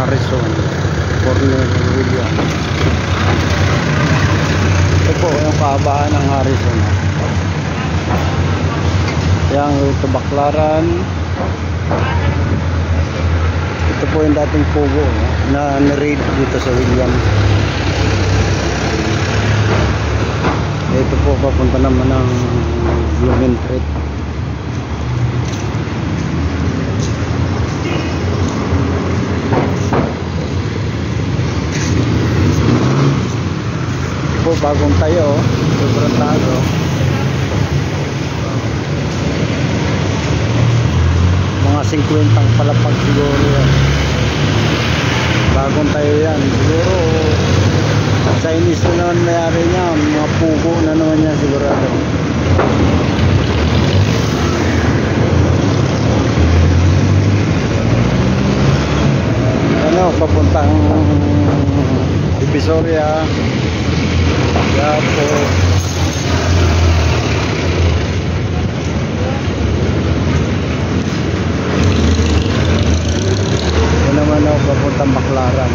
Harrison, Cornel Williams. Ito po yung kahabaan ng Harrison. Yang ito Baclaran. Ito po yung dating pugo na na-raid dito sa Williams. Ito po papunta naman ng Blumentritt. Ito po bagong tayo, sobrang tago. Mga 50 palapag siguro yan. Bagong tayo yan. Siguro Chinese na naman mayari niya. Mga pugo na naman yan sigurado. Ano, papuntang Divisoria. Kaya po naman ako papuntang Baclaran.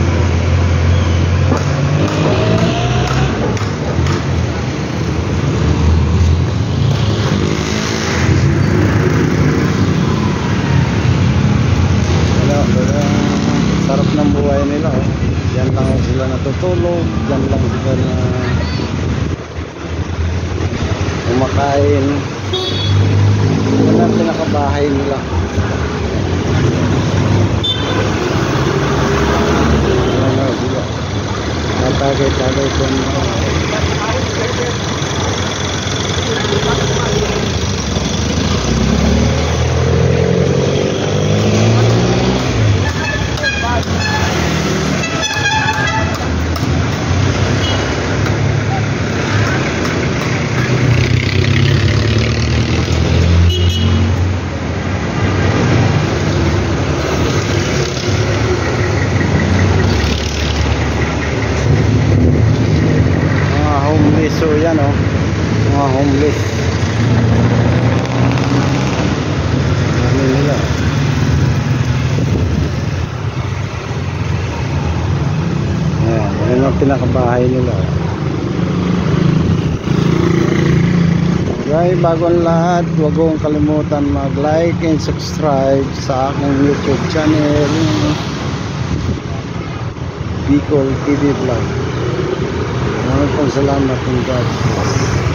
Sarap ng buhay nila Diyan lang sila natutulog, diyan lang sila na kumakain. Yan ang pinakabahay nila. Natagay-tagay ko so yan mga homeless ano nila yan ang pinakabahay nila. Okay, bago ang lahat, huwag kong kalimutan mag like and subscribe sa aking YouTube channel Bicol TV Vlog. Maraming salamat and God bless.